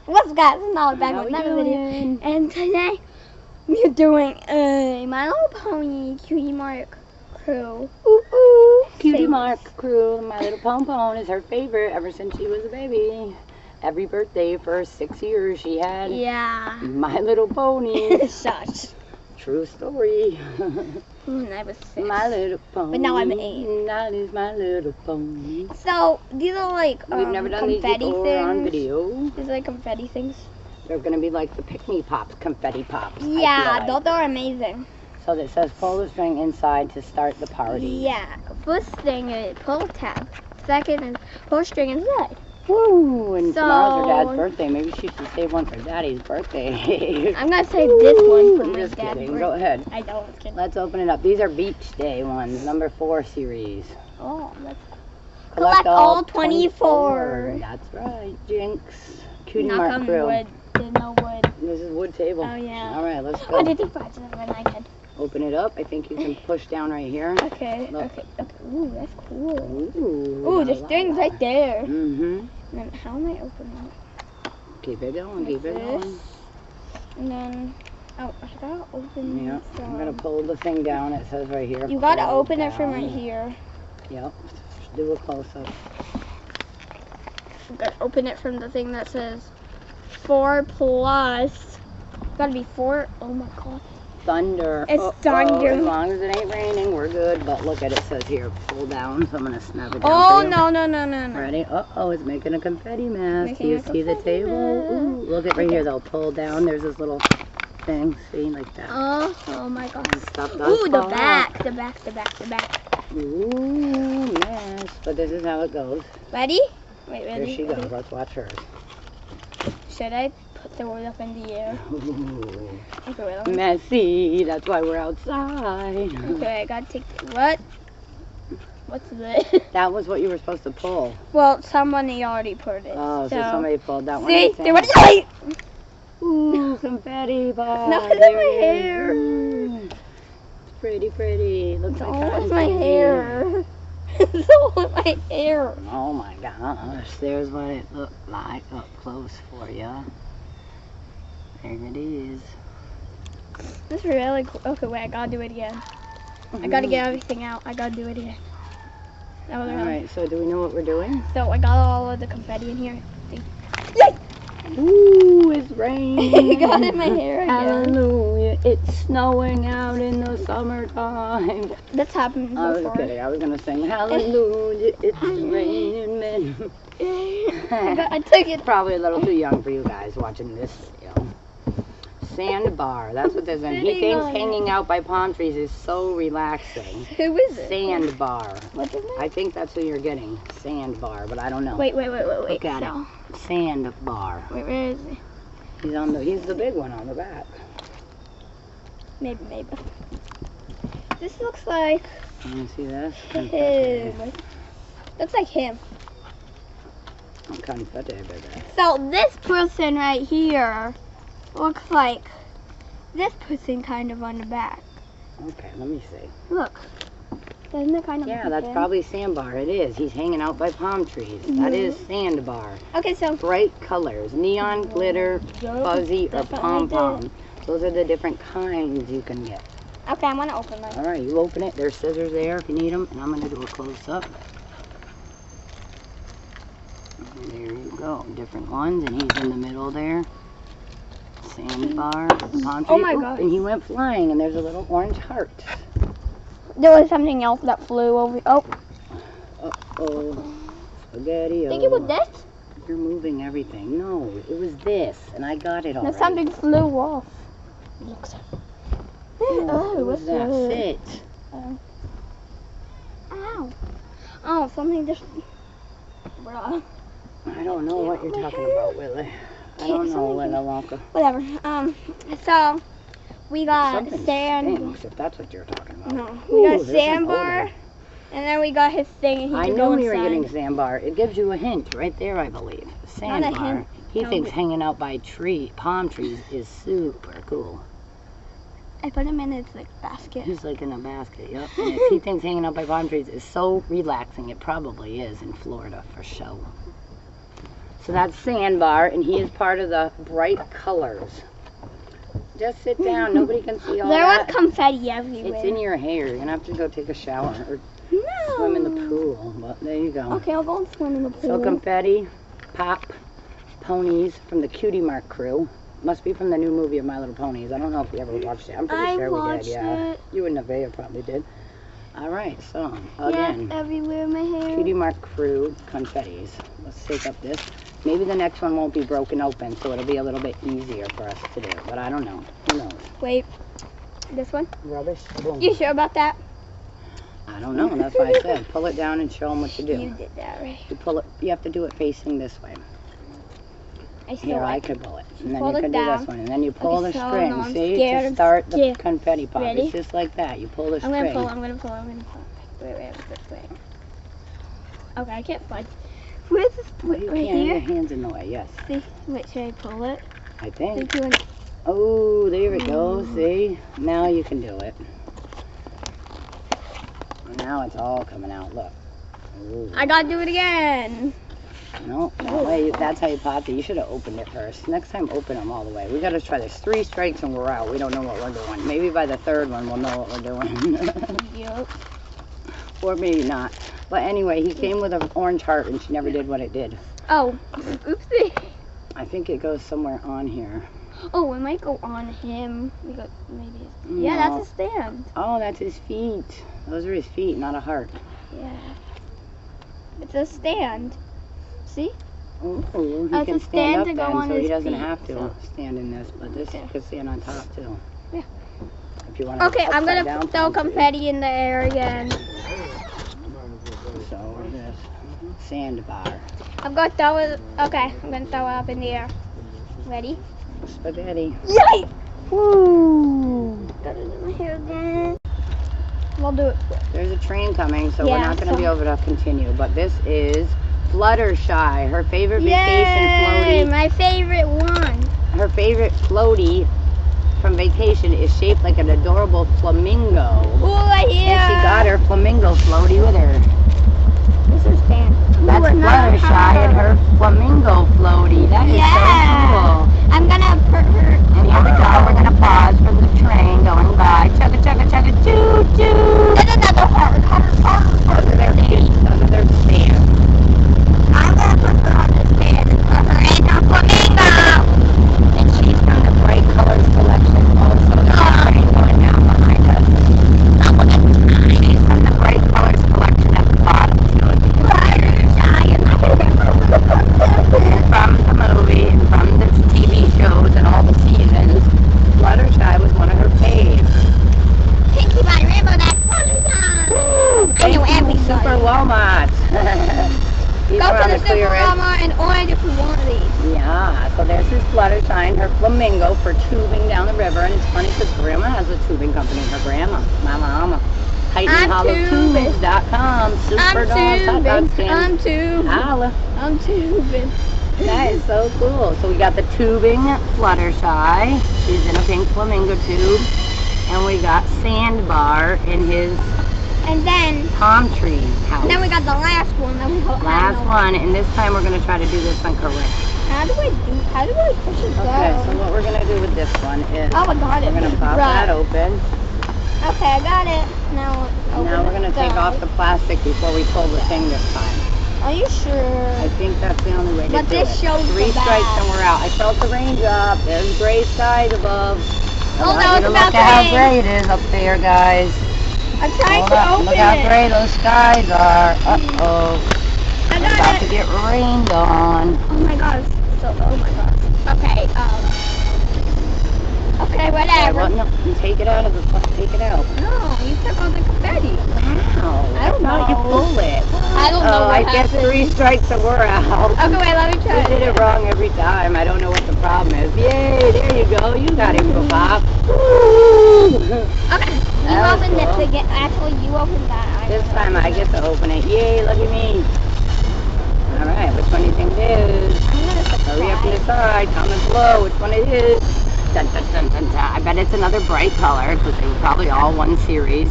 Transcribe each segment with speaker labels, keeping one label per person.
Speaker 1: What's up, guys? It's Molly back with another video. And today we're doing a My Little Pony Cutie Mark Crew.
Speaker 2: Ooh, ooh. Cutie Mark Crew. My Little Pom-Pom is her favorite ever since she was a baby. Every birthday for 6 years she had My Little Pony.
Speaker 1: Such.
Speaker 2: True story.
Speaker 1: I was 6.
Speaker 2: My Little Pony.
Speaker 1: But now I'm 8.
Speaker 2: That is My Little Pony.
Speaker 1: So these are like
Speaker 2: We've never done these before on video.
Speaker 1: These are like confetti things.
Speaker 2: They're gonna be like the pick-me pops, confetti pops.
Speaker 1: Yeah, those are amazing.
Speaker 2: So it says pull the string inside to start the party.
Speaker 1: Yeah. First thing is pull tab. Second is pull string inside.
Speaker 2: Woo! And tomorrow's her dad's birthday. Maybe she should save one for Daddy's birthday.
Speaker 1: I'm gonna save this one for my
Speaker 2: Just
Speaker 1: dad's
Speaker 2: kidding.
Speaker 1: birthday.
Speaker 2: Go ahead.
Speaker 1: I know, it's kidding.
Speaker 2: Let's open it up. These are Beach Day ones, number 4 series.
Speaker 1: Oh, let's
Speaker 2: Collect
Speaker 1: all 24.
Speaker 2: That's right, Jinx. Cutie
Speaker 1: Knock
Speaker 2: Mark
Speaker 1: on
Speaker 2: Crew.
Speaker 1: wood. There's no wood.
Speaker 2: This is wood table.
Speaker 1: Oh, yeah.
Speaker 2: All right, let's
Speaker 1: Oh,
Speaker 2: go.
Speaker 1: did you find something when I did?
Speaker 2: Open it up. I think you can push down right here.
Speaker 1: Okay,
Speaker 2: Look.
Speaker 1: okay. Ooh, that's cool.
Speaker 2: Ooh,
Speaker 1: the string's right there.
Speaker 2: Mm-hmm.
Speaker 1: And then how am I opening it?
Speaker 2: Keep it going, keep it
Speaker 1: Like
Speaker 2: going.
Speaker 1: this. And then, oh, I gotta open
Speaker 2: Yeah,
Speaker 1: it from...
Speaker 2: I'm going to pull the thing down. It says right here.
Speaker 1: You gotta
Speaker 2: pull
Speaker 1: open it from
Speaker 2: down.
Speaker 1: right here.
Speaker 2: Yep. Do a close-up.
Speaker 1: You gotta open it from the thing that says 4 plus. Gotta be 4. Oh my god.
Speaker 2: Thunder.
Speaker 1: It's thunder.
Speaker 2: As long as it ain't raining, we're good. But look at it, says here, pull down. So I'm gonna snap it down.
Speaker 1: Oh,
Speaker 2: for you.
Speaker 1: no.
Speaker 2: Ready? Uh-oh, it's making a confetti mess.
Speaker 1: Making
Speaker 2: Do you
Speaker 1: a
Speaker 2: see the
Speaker 1: confetti
Speaker 2: table?
Speaker 1: mess.
Speaker 2: Ooh, look at right here though. Pull down. There's this little thing. See, like that.
Speaker 1: Oh my god.
Speaker 2: And stuff does
Speaker 1: Ooh, the
Speaker 2: fall
Speaker 1: back.
Speaker 2: out.
Speaker 1: The back.
Speaker 2: Ooh, mess. But this is how it goes.
Speaker 1: Ready? Wait, ready?
Speaker 2: Here she goes.
Speaker 1: Ready?
Speaker 2: Let's watch hers.
Speaker 1: Should I put the word up in the air?
Speaker 2: Ooh.
Speaker 1: Okay, wait. Let me...
Speaker 2: Messy. That's why we're outside.
Speaker 1: Okay, I gotta take... What? What's this?
Speaker 2: That was what you were supposed to pull.
Speaker 1: Well, somebody already put it.
Speaker 2: Oh, so somebody pulled that one.
Speaker 1: See?
Speaker 2: I think.
Speaker 1: They went right!
Speaker 2: Ooh, confetti ball.
Speaker 1: No, it's in my hair.
Speaker 2: It's pretty, pretty. Looks like
Speaker 1: Oh,
Speaker 2: cotton
Speaker 1: it's my
Speaker 2: candy.
Speaker 1: hair. It's all in my hair.
Speaker 2: Oh my gosh, there's what it looked like up close for you. There it is.
Speaker 1: This is really cool. Okay, wait, I gotta do it again. I gotta get everything out. I gotta do it again. That was really...
Speaker 2: Alright, so do we know what we're doing?
Speaker 1: So I got all of the confetti in here. See? Yay!
Speaker 2: Ooh, it's raining.
Speaker 1: It got in my hair again.
Speaker 2: Hallelujah, it's snowing out in the summertime.
Speaker 1: That's happened
Speaker 2: I
Speaker 1: before.
Speaker 2: was kidding, I was going to sing hallelujah, it's raining men.
Speaker 1: I took it.
Speaker 2: Probably a little too young for you guys watching this video. Sandbar, that's what this is. He
Speaker 1: Sitting
Speaker 2: thinks
Speaker 1: on
Speaker 2: hanging out by palm trees is so relaxing.
Speaker 1: Who is it?
Speaker 2: Sandbar.
Speaker 1: What's his name?
Speaker 2: I think that's who you're getting. Sandbar, but I don't know.
Speaker 1: Wait.
Speaker 2: Look at it. Sandbar.
Speaker 1: Wait, where is he?
Speaker 2: He's the big one on the back.
Speaker 1: Maybe. This looks like
Speaker 2: Can you see this?
Speaker 1: him. Looks like him.
Speaker 2: Confetti, baby.
Speaker 1: So this person right here looks like this person kind of on the back.
Speaker 2: Okay, let me see.
Speaker 1: Look. Doesn't it kind of
Speaker 2: Yeah,
Speaker 1: look
Speaker 2: that's
Speaker 1: him?
Speaker 2: probably Sandbar. It is. He's hanging out by palm trees. That is Sandbar.
Speaker 1: Okay, so
Speaker 2: Bright colors. Neon, glitter, fuzzy, or
Speaker 1: That's what I
Speaker 2: pom-pom. Those are the different kinds you can get.
Speaker 1: okay, I'm gonna open mine.
Speaker 2: Alright, you open it. There's scissors there if you need them. And I'm going to do a close-up. There you go. Different ones. And he's in the middle there. Sandbar. The palm tree.
Speaker 1: Oh my gosh.
Speaker 2: And he went flying. And there's a little orange heart.
Speaker 1: There was something else that flew over. Oh,
Speaker 2: Uh-oh. Spaghetti.
Speaker 1: I think it was this.
Speaker 2: You're moving everything. No, it was this. And I got it all
Speaker 1: No,
Speaker 2: right.
Speaker 1: something flew off. Looks.
Speaker 2: No,
Speaker 1: what's
Speaker 2: that
Speaker 1: that?
Speaker 2: fit?
Speaker 1: Ow. Oh, something just. Bruh.
Speaker 2: I don't know what you're talking about, Willie. I don't know, Willy Wonka.
Speaker 1: Whatever. So we got
Speaker 2: Something
Speaker 1: sand.
Speaker 2: stinks, if that's what you're talking about.
Speaker 1: No, we got
Speaker 2: Ooh, there's an
Speaker 1: sandbar,
Speaker 2: odor.
Speaker 1: and then we got his thing, and he
Speaker 2: I
Speaker 1: could
Speaker 2: know
Speaker 1: go
Speaker 2: we were
Speaker 1: inside.
Speaker 2: getting sandbar. It gives you a hint right there, I believe.
Speaker 1: Not a
Speaker 2: Sandbar.
Speaker 1: hint.
Speaker 2: He
Speaker 1: No,
Speaker 2: thinks
Speaker 1: but-
Speaker 2: hanging out by palm trees is super cool.
Speaker 1: I put him in his like basket.
Speaker 2: He's like in a basket, yep. And if he thinks hanging out by palm trees is so relaxing, it probably is in Florida for show. So that's Sandbar, and he is part of the bright colors. Just sit down. Nobody can see all that.
Speaker 1: There was confetti everywhere.
Speaker 2: It's in your hair. You're going to have to go take a shower or swim in the pool. But there you go.
Speaker 1: Okay, I'll go and swim in the pool.
Speaker 2: So confetti, pop, ponies from the Cutie Mark crew. Must be from the new movie of My Little Ponies. I don't know if we ever watched it. I'm pretty sure we did. Yeah, you and Nevaeh probably did. All right, so again,
Speaker 1: everywhere in my hair.
Speaker 2: Cutie Mark crew confettis. Let's take up this. Maybe the next one won't be broken open, so it'll be a little bit easier for us to do. But I don't know. Who knows?
Speaker 1: Wait, this one?
Speaker 2: Rubbish. Boom.
Speaker 1: You sure about that?
Speaker 2: I don't know. That's why I said pull it down and show them what to do.
Speaker 1: You did that right.
Speaker 2: You pull it. You have to do it facing this way. Here, I could pull it. And then you can do this one. And then you pull the string, see, to start the confetti pop.
Speaker 1: Ready?
Speaker 2: It's just like that. You pull the string.
Speaker 1: I'm going to pull. Wait, this way. Okay, I can't find. Where's this?
Speaker 2: Wait, you can't. Your hand's in the way, yes.
Speaker 1: See, wait, should I pull it?
Speaker 2: I think. Oh, there we go. See? Now you can do it. Now it's all coming out. Look. Ooh.
Speaker 1: I got to do it again.
Speaker 2: No, that way, that's how you popped it. You should have opened it first. Next time, open them all the way. We got to try this. 3 strikes and we're out. We don't know what we're doing. Maybe by the 3rd one, we'll know what we're doing.
Speaker 1: Yep.
Speaker 2: Or maybe not. But anyway, he came with an orange heart and she never did what it did.
Speaker 1: Oh, oopsie.
Speaker 2: I think it goes somewhere on here.
Speaker 1: Oh, it might go on him. Maybe.
Speaker 2: No.
Speaker 1: Yeah, that's a stand.
Speaker 2: Oh, that's his feet. Those are his feet, not a heart.
Speaker 1: Yeah. It's a stand. See?
Speaker 2: Oh, he can stand up then, so he doesn't have to stand in this. But this can stand on top too.
Speaker 1: Yeah.
Speaker 2: If you want to.
Speaker 1: Okay, I'm gonna throw confetti in the air again.
Speaker 2: So this sandbar.
Speaker 1: I'm gonna throw it. Okay, I'm gonna throw it up in the air. Ready?
Speaker 2: Spaghetti.
Speaker 1: Yay! Woo! Got it in my hair again. We'll do it quick.
Speaker 2: There's a train coming, so we're not going to be able to continue. But this is Fluttershy, her favorite vacation floaty.
Speaker 1: My favorite one.
Speaker 2: Her favorite floaty from vacation is shaped like an adorable flamingo.
Speaker 1: Oh, yeah.
Speaker 2: And she got her flamingo floaty with her.
Speaker 1: This is stand.
Speaker 2: That's Fluttershy and her flamingo floaty. That is so cool.
Speaker 1: I'm gonna put her.
Speaker 2: And here we go. We're gonna pause for the train going by. Chugga chugga chugga choo choo.
Speaker 1: There's another heart.
Speaker 2: Those are their feet. Those are their stands.
Speaker 1: I'm gonna put her on the stand and put her in her flamingo.
Speaker 2: And she's from the Bright Colors collection. Also, there's a train going down behind us. She's from the Bright Colors collection at the bottom too. And from the movie and from the TV shows and all the seasons, Fluttershy was one of her faves.
Speaker 1: Thank you, my rainbow, that's Fluttershy.
Speaker 2: Thank you, Super Walmart.
Speaker 1: Go to the Super Walmart and order if you want these.
Speaker 2: Yeah, so there's his Fluttershy and her flamingo for tubing down the river. And it's funny because Grandma has a tubing company. Her grandma, my mama. HeidenHollowTubes.com. Super dolls, hot dog stands.
Speaker 1: I'm tubing.
Speaker 2: That is so cool. So we got the tubing Fluttershy. She's in a pink flamingo tube. And we got Sandbar in his palm tree house.
Speaker 1: Then we got the last one.
Speaker 2: Last one, and this time we're going to try to do this one correct.
Speaker 1: How do I push it down?
Speaker 2: Okay, so what we're going to do with this one is
Speaker 1: I got it.
Speaker 2: We're going to pop that open.
Speaker 1: Okay, I got it. Now
Speaker 2: we're going to take off the plastic before we pull the thing this time.
Speaker 1: Are you sure?
Speaker 2: I think that's the only way to do it.
Speaker 1: But this shows
Speaker 2: 3 strikes and we're out. I felt the raindrop. There's gray skies above.
Speaker 1: Oh, that was
Speaker 2: look at how gray it is up there, guys.
Speaker 1: I'm trying to open
Speaker 2: Look how gray those skies are. Uh-oh.
Speaker 1: I
Speaker 2: It's about to get rained on.
Speaker 1: Oh my gosh. Oh my gosh. Okay, okay, whatever.
Speaker 2: Okay, well, no, you take it out of the, take it out.
Speaker 1: No, you took all the confetti.
Speaker 2: Wow.
Speaker 1: I don't know.
Speaker 2: You pull it.
Speaker 1: I don't know
Speaker 2: what happened. I guess 3 strikes and we're out.
Speaker 1: Okay, wait, let me try.
Speaker 2: We did it wrong every time. I don't know what the problem is. Yay, there you go. You got it, Pop.
Speaker 1: Okay, you open this again. Actually, you open that.
Speaker 2: This time I get to open it. Yay, look at me. Alright, which one do you think it is? Hurry up and decide. Comment below which one it is. Dun, dun, dun, dun, dun. I bet it's another bright color because they were probably all one series.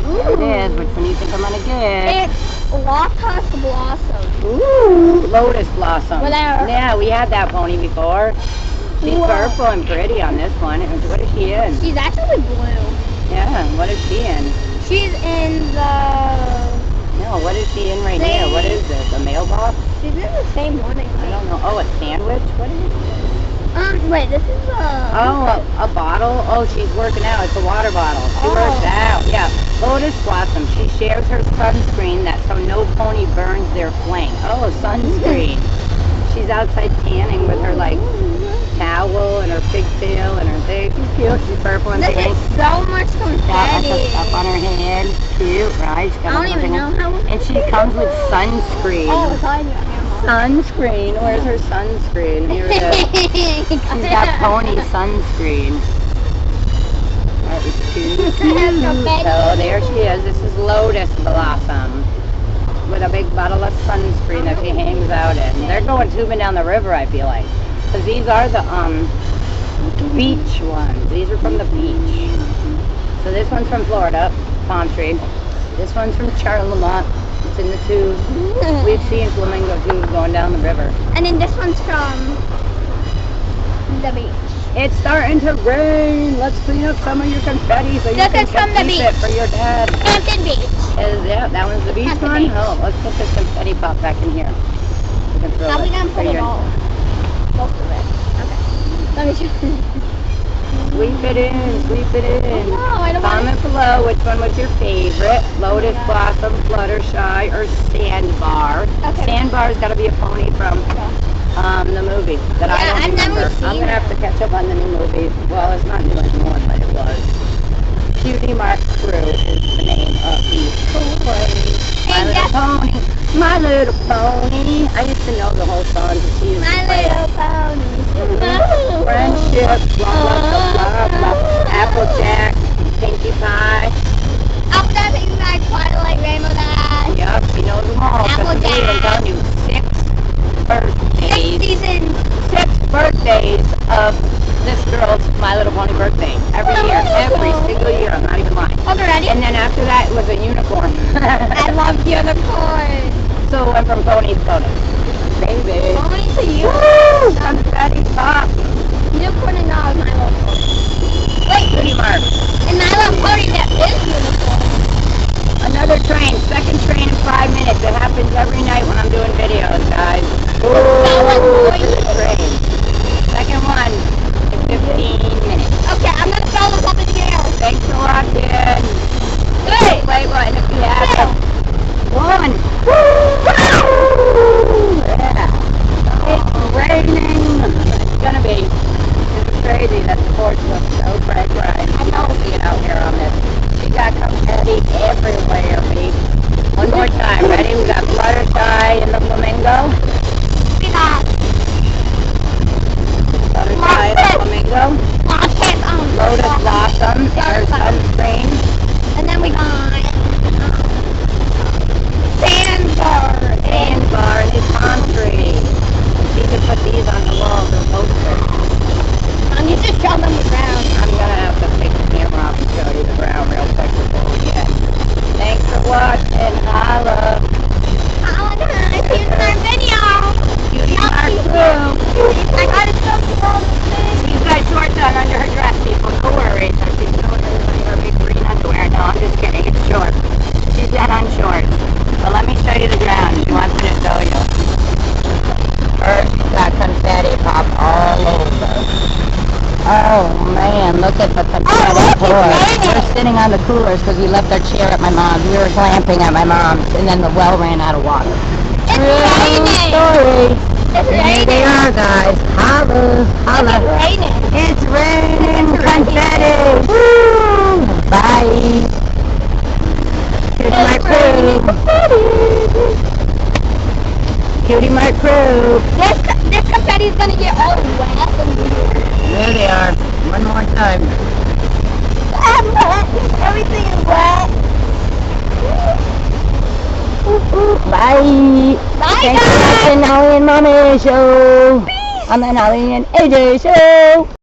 Speaker 2: There it is. Which one do you think I'm going to get?
Speaker 1: It's Lotus Blossom.
Speaker 2: Ooh, Lotus Blossom.
Speaker 1: Whatever.
Speaker 2: Yeah, we had that pony before. She's
Speaker 1: Whoa.
Speaker 2: purple and pretty on this one. What is she in?
Speaker 1: She's actually blue.
Speaker 2: Yeah, what is she in?
Speaker 1: She's in the...
Speaker 2: No, what is she in right here? What is this? A mailbox?
Speaker 1: She's in the same one, I think.
Speaker 2: I don't know. Oh, a sandwich? What is this?
Speaker 1: Wait, this is a...
Speaker 2: Oh, a bottle? Oh, she's working out. It's a water bottle. She works out. Yeah. Lotus Blossom. She shares her sunscreen so no pony burns their flank. Oh, sunscreen. She's outside tanning with her, like, towel and her pigtail and her thing. She's cute. She's purple and
Speaker 1: This
Speaker 2: pink.
Speaker 1: is so much
Speaker 2: Got
Speaker 1: confetti.
Speaker 2: stuff on her head. Cute, right? She's got
Speaker 1: I don't even know how...
Speaker 2: And she comes with sunscreen.
Speaker 1: Oh, it's on your hammer.
Speaker 2: Sunscreen. Where's her sunscreen? Here it is. She's got pony sunscreen. That is cute. So there she is. This is Lotus Blossom with a big bottle of sunscreen that she hangs out in. They're going tubing down the river, I feel like, because these are the beach ones. These are from the beach. So this one's from Florida, palm tree. This one's from Charlemont. It's in the tube. We've seen flamingo tubes going down the river.
Speaker 1: And then this one's from the beach.
Speaker 2: It's starting to rain. Let's clean up some of your confetti so you
Speaker 1: This
Speaker 2: can
Speaker 1: is from the
Speaker 2: keep it for your dad.
Speaker 1: Hampton Beach.
Speaker 2: Yeah, that one's the beach
Speaker 1: Hampton
Speaker 2: one.
Speaker 1: Beach.
Speaker 2: Oh, let's put this confetti pop back in here. We can throw
Speaker 1: How are we
Speaker 2: it
Speaker 1: gonna
Speaker 2: for
Speaker 1: put it
Speaker 2: your-
Speaker 1: all? Most of it. Okay. Let me show.
Speaker 2: Sweep it in, sweep it in.
Speaker 1: No, I don't want
Speaker 2: Comment below which one was your favorite. Lotus Blossom, Fluttershy, or Sandbar.
Speaker 1: Okay.
Speaker 2: Sandbar's got to be a pony from the movie that I don't
Speaker 1: I've never
Speaker 2: remember.
Speaker 1: seen
Speaker 2: I'm going to have to catch up on the new movie. Well, it's not new anymore, but it was. Cutie Mark Crew is the name of the toy. My Little Pony, My Little Pony. I used to know the whole song to see it.
Speaker 1: My Little Pony.
Speaker 2: Friendship, blah, blah, blah, blah, blah. Applejack, Pinkie Pie.
Speaker 1: Applejack, Pinkie Pie, Twilight, Rainbow Dash.
Speaker 2: Yup, he knows them all. Because he even telling you 6 birthdays.
Speaker 1: Season.
Speaker 2: 6 birthdays of this girl's My Little Pony birthday. Every year. Every single year. I'm not even lying.
Speaker 1: Okay, ready?
Speaker 2: And then after that, it was a unicorn.
Speaker 1: I love unicorns.
Speaker 2: So it went from pony to pony. Baby.
Speaker 1: Pony to you.
Speaker 2: Woo! Confetti pop.
Speaker 1: Unicorn and dog, My Little Pony. Wait,
Speaker 2: Cutie Mark.
Speaker 1: and My Little Pony that is unicorn.
Speaker 2: Another train. Second train in 5 minutes. It happens every night when I'm doing videos, guys.
Speaker 1: That
Speaker 2: Ooh,
Speaker 1: one's
Speaker 2: the train. Second one in 15 minutes.
Speaker 1: Okay, I'm gonna throw this up in the air.
Speaker 2: Thanks for watching.
Speaker 1: Three.
Speaker 2: Play button if you have it. 1. Yeah. It's raining. It's gonna be. It's crazy that the porch looks so bright. I know see it out here on this. We got confetti everywhere, baby. One more time. Ready? We got Fluttershy and the flamingo.
Speaker 1: We got
Speaker 2: Fluttershy and the flamingo. Lotus Blossom and her sunscreen.
Speaker 1: And then we got Sandbar.
Speaker 2: Sandbar and his palm tree. You can put these on the walls and posters.
Speaker 1: I need to show them around.
Speaker 2: I'm going to have to take the camera off and show you the ground real quick before we get. Thanks for watching. Holla.
Speaker 1: Guys, see you in our video.
Speaker 2: Cutie Mark Crew.
Speaker 1: I gotta show you all the things.
Speaker 2: She's got shorts on under her dress, people. No worries. She's showing everybody her big green underwear. No, I'm just kidding. It's short. She's got on shorts. But let me show you the ground. She wants me to show you. First, got confetti pop all over. Oh man, look at the confetti pour. We're sitting on the coolers because we left our chair at my mom's. We were glamping at my mom's, and then the well ran out of water.
Speaker 1: It's
Speaker 2: True
Speaker 1: raining.
Speaker 2: story.
Speaker 1: It's
Speaker 2: Here
Speaker 1: raining.
Speaker 2: they are, guys. Holla, holla.
Speaker 1: It's raining.
Speaker 2: It's raining confetti. Woo! Bye. Cutie Mark Crew. Cutie Mark Crew.
Speaker 1: This confetti's gonna get all wet and weird.
Speaker 2: There they are. One more time.
Speaker 1: I'm wet. Everything is wet.
Speaker 2: Bye.
Speaker 1: Bye,
Speaker 2: Thanks for
Speaker 1: guys.
Speaker 2: watching Nolly and Mommy Show.
Speaker 1: Peace.
Speaker 2: On the Nolly and AJ Show.